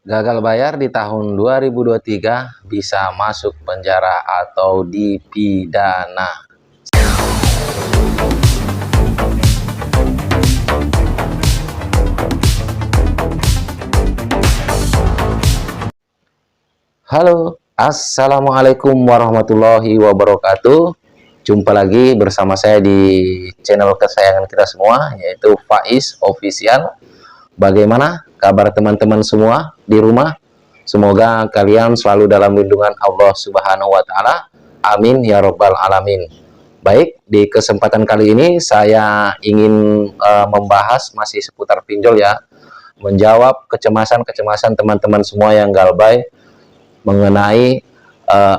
Gagal bayar di tahun 2023 bisa masuk penjara atau dipidana. Halo, assalamualaikum warahmatullahi wabarakatuh. Jumpa lagi bersama saya di channel kesayangan kita semua, yaitu Faiz Official. Bagaimana kabar teman-teman semua di rumah? Semoga kalian selalu dalam lindungan Allah Subhanahu wa Ta'ala. Amin ya Rabbal 'Alamin. Baik, di kesempatan kali ini saya ingin membahas masih seputar pinjol ya, menjawab kecemasan-kecemasan teman-teman semua yang galbay mengenai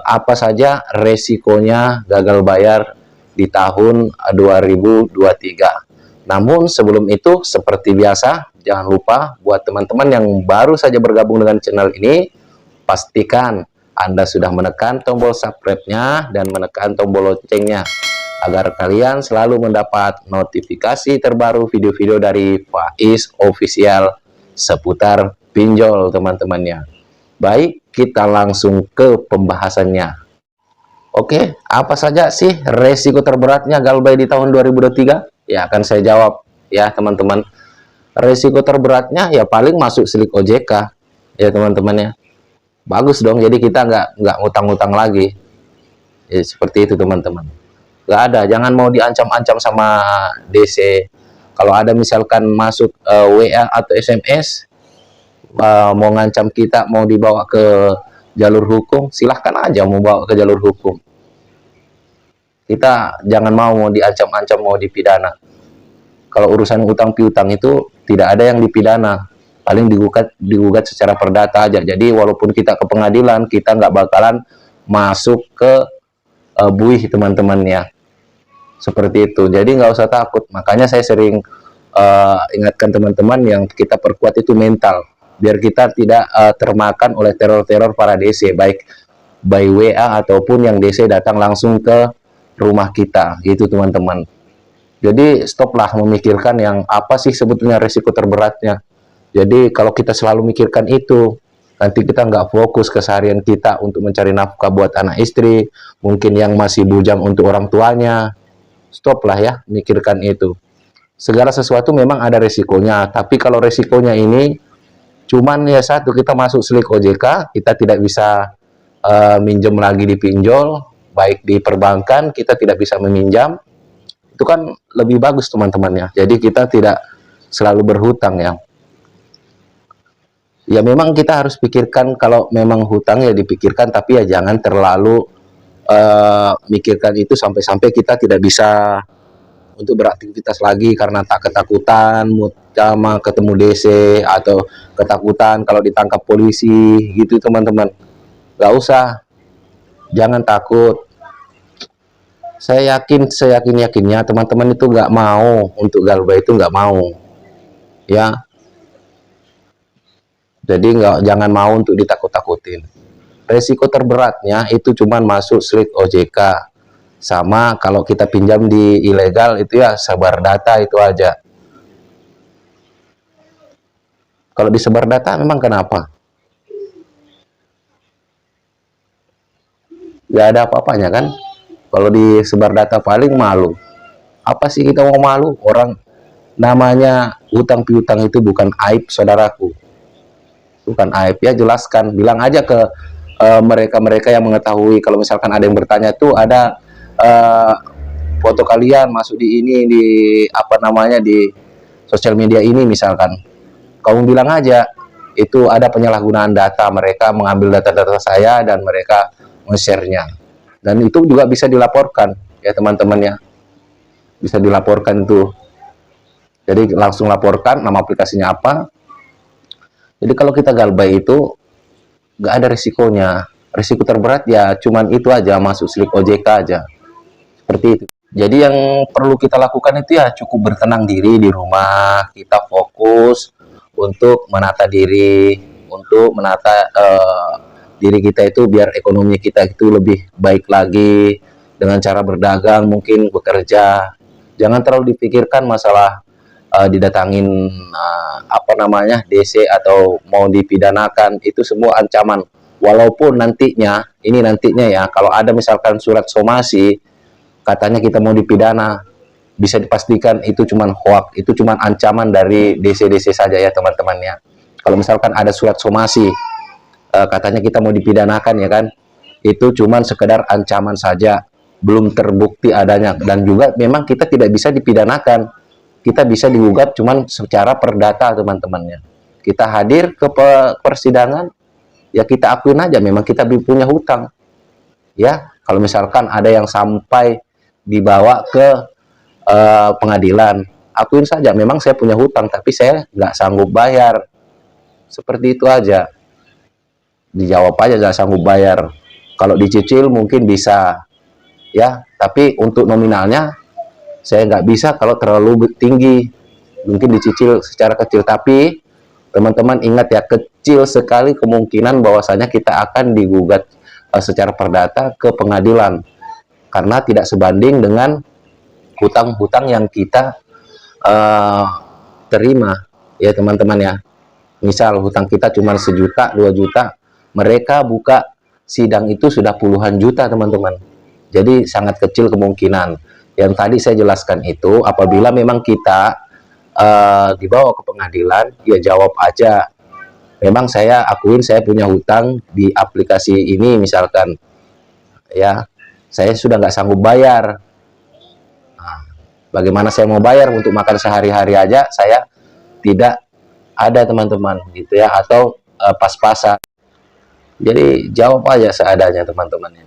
apa saja resikonya gagal bayar di tahun 2023. Namun sebelum itu, seperti biasa, jangan lupa buat teman-teman yang baru saja bergabung dengan channel ini, pastikan Anda sudah menekan tombol subscribe-nya dan menekan tombol loncengnya agar kalian selalu mendapat notifikasi terbaru video-video dari Faiz Official seputar pinjol teman-temannya. Baik, kita langsung ke pembahasannya. Oke, apa saja sih resiko terberatnya galbay di tahun 2023? Ya, akan saya jawab ya teman-teman. Resiko terberatnya ya paling masuk silik OJK ya teman-teman ya. Bagus dong, jadi kita nggak ngutang-ngutang lagi. Ya, seperti itu teman-teman. Nggak ada, jangan mau diancam-ancam sama DC. Kalau ada misalkan masuk WA atau SMS, mau ngancam kita, mau dibawa ke jalur hukum, silahkan aja mau bawa ke jalur hukum. Kita jangan mau diancam-ancam, mau dipidana. Kalau urusan utang piutang itu tidak ada yang dipidana, paling digugat secara perdata aja. Jadi walaupun kita ke pengadilan, kita nggak bakalan masuk ke buih teman-teman ya. Seperti itu. Jadi nggak usah takut. Makanya saya sering ingatkan teman-teman yang kita perkuat itu mental, biar kita tidak termakan oleh teror-teror para DC, baik by WA ataupun yang DC datang langsung ke rumah kita, gitu teman-teman. Jadi stoplah memikirkan yang apa sih sebetulnya risiko terberatnya. Jadi kalau kita selalu mikirkan itu, nanti kita nggak fokus keseharian kita untuk mencari nafkah buat anak istri, mungkin yang masih bujang untuk orang tuanya. Stoplah ya mikirkan itu. Segala sesuatu memang ada resikonya, tapi kalau resikonya ini cuman ya satu, kita masuk silik OJK, kita tidak bisa minjem lagi di pinjol, baik di perbankan, kita tidak bisa meminjam. Itu kan lebih bagus teman-teman ya. Jadi kita tidak selalu berhutang ya. Ya memang kita harus pikirkan, kalau memang hutang ya dipikirkan, tapi ya jangan terlalu mikirkan itu sampai-sampai kita tidak bisa untuk beraktivitas lagi karena tak ketakutan sama ketemu DC atau ketakutan kalau ditangkap polisi gitu teman-teman. Gak usah, jangan takut. Saya yakinnya teman-teman itu nggak mau untuk galbay, itu nggak mau ya. Jadi jangan mau untuk ditakut-takutin. Resiko terberatnya itu cuman masuk silik OJK, sama kalau kita pinjam di ilegal itu ya sebar data itu aja. Kalau disebar data memang kenapa? Gak ada apa-apanya kan? Kalau disebar data paling malu. Apa sih kita mau malu? Orang namanya utang piutang itu bukan aib saudaraku. Bukan aib ya, jelaskan. Bilang aja ke mereka-mereka yang mengetahui. Kalau misalkan ada yang bertanya tuh ada foto kalian masuk di ini, di apa namanya, di sosial media ini misalkan, kamu bilang aja itu ada penyalahgunaan data, mereka mengambil data-data saya dan mereka nge-share-nya, dan itu juga bisa dilaporkan ya teman-teman ya, bisa dilaporkan itu. Jadi langsung laporkan nama aplikasinya apa. Jadi kalau kita galbay itu nggak ada risikonya. Risiko terberat ya cuman itu aja, masuk silik OJK aja. Seperti itu. Jadi yang perlu kita lakukan itu ya cukup bertenang diri di rumah, kita fokus untuk menata diri, untuk menata diri kita itu biar ekonomi kita itu lebih baik lagi, dengan cara berdagang, mungkin bekerja. Jangan terlalu dipikirkan masalah didatangin apa namanya DC atau mau dipidanakan, itu semua ancaman. Walaupun nantinya ya, kalau ada misalkan surat somasi katanya kita mau dipidana, bisa dipastikan itu cuman hoax, itu cuman ancaman dari DC-DC saja ya teman-teman ya. Kalau misalkan ada surat somasi katanya kita mau dipidanakan ya kan, itu cuman sekedar ancaman saja, belum terbukti adanya. Dan juga memang kita tidak bisa dipidanakan, kita bisa digugat cuman secara perdata teman-temannya. Kita hadir ke persidangan, ya kita akuin aja memang kita punya hutang. Ya, kalau misalkan ada yang sampai dibawa ke pengadilan, akuin saja memang saya punya hutang, tapi saya nggak sanggup bayar. Seperti itu aja. Dijawab aja nggak sanggup bayar. Kalau dicicil mungkin bisa, ya. Tapi untuk nominalnya saya nggak bisa kalau terlalu tinggi, mungkin dicicil secara kecil. Tapi teman-teman ingat ya, kecil sekali kemungkinan bahwasanya kita akan digugat secara perdata ke pengadilan, karena tidak sebanding dengan hutang-hutang yang kita terima ya teman-teman ya. Misal hutang kita cuma 1 juta, 2 juta, mereka buka sidang itu sudah puluhan juta teman-teman. Jadi sangat kecil kemungkinan. Yang tadi saya jelaskan itu, apabila memang kita dibawa ke pengadilan, ya jawab aja. Memang saya akuin saya punya hutang di aplikasi ini misalkan, ya saya sudah nggak sanggup bayar. Nah, bagaimana saya mau bayar untuk makan sehari-hari aja? Saya tidak ada teman-teman gitu ya, atau pas-pasan. Jadi jawab aja seadanya teman-teman.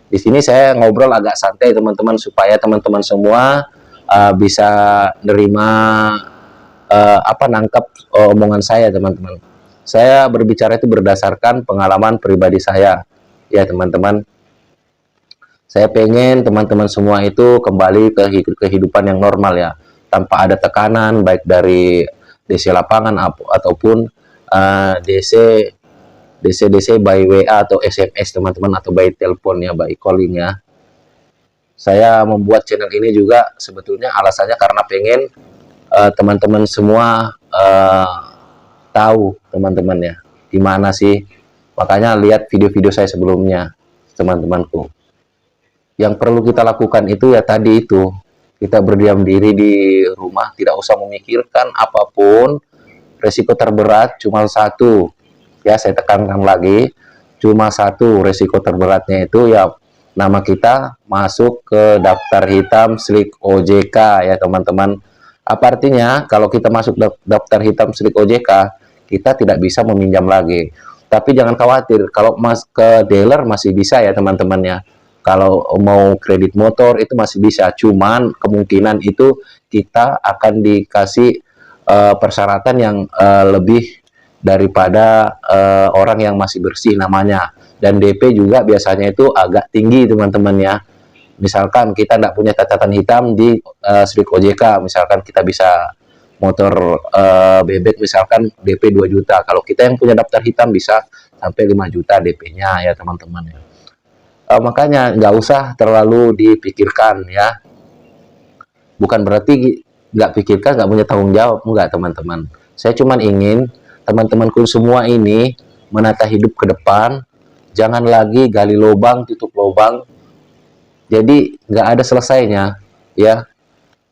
Di sini saya ngobrol agak santai teman-teman, supaya teman-teman semua bisa nerima nangkap omongan saya teman-teman. Saya berbicara itu berdasarkan pengalaman pribadi saya ya teman-teman. Saya pengen teman-teman semua itu kembali ke kehidupan yang normal ya, tanpa ada tekanan baik dari DC lapangan ataupun DC by WA atau SMS teman-teman, atau by telepon ya, by calling ya. Saya membuat channel ini juga sebetulnya alasannya karena pengen teman-teman semua tahu teman-teman ya, gimana sih. Makanya lihat video-video saya sebelumnya teman-temanku. Yang perlu kita lakukan itu ya tadi itu, kita berdiam diri di rumah, tidak usah memikirkan apapun. Resiko terberat cuma satu, ya saya tekankan lagi, cuma satu resiko terberatnya itu ya, nama kita masuk ke daftar hitam SLIK OJK ya teman-teman. Apa artinya? Kalau kita masuk daftar hitam SLIK OJK, kita tidak bisa meminjam lagi. Tapi jangan khawatir, kalau ke dealer masih bisa ya teman-teman ya. Kalau mau kredit motor itu masih bisa, cuman kemungkinan itu kita akan dikasih persyaratan yang lebih daripada orang yang masih bersih namanya. Dan DP juga biasanya itu agak tinggi teman-teman ya. Misalkan kita tidak punya catatan hitam di SLIK OJK, misalkan kita bisa motor bebek misalkan DP 2 juta. Kalau kita yang punya daftar hitam bisa sampai 5 juta DP-nya ya teman-teman ya. Makanya nggak usah terlalu dipikirkan ya. Bukan berarti nggak pikirkan nggak punya tanggung jawab, enggak teman-teman. Saya cuma ingin teman-temanku semua ini menata hidup ke depan, jangan lagi gali lubang tutup lubang, jadi nggak ada selesainya ya.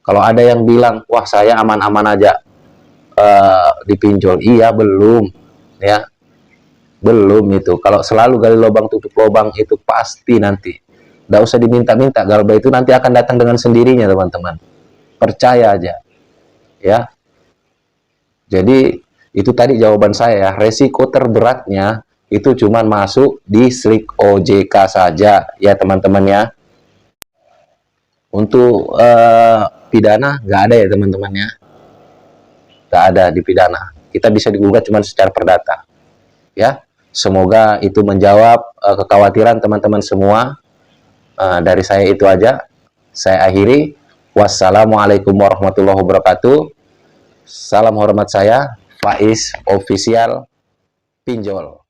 Kalau ada yang bilang wah saya aman-aman aja dipinjol, iya belum ya, belum. Itu kalau selalu gali lubang tutup lubang itu pasti nanti nggak usah diminta-minta, galba itu nanti akan datang dengan sendirinya teman-teman, percaya aja ya. Jadi itu tadi jawaban saya ya, resiko terberatnya itu cuma masuk di SLIK OJK saja ya teman-teman ya. Untuk pidana nggak ada ya teman-teman ya, nggak ada di pidana. Kita bisa digugat cuma secara perdata ya. Semoga itu menjawab kekhawatiran teman-teman semua. Dari saya itu aja, saya akhiri. Wassalamualaikum warahmatullahi wabarakatuh. Salam hormat saya, Faiz Official Pinjol.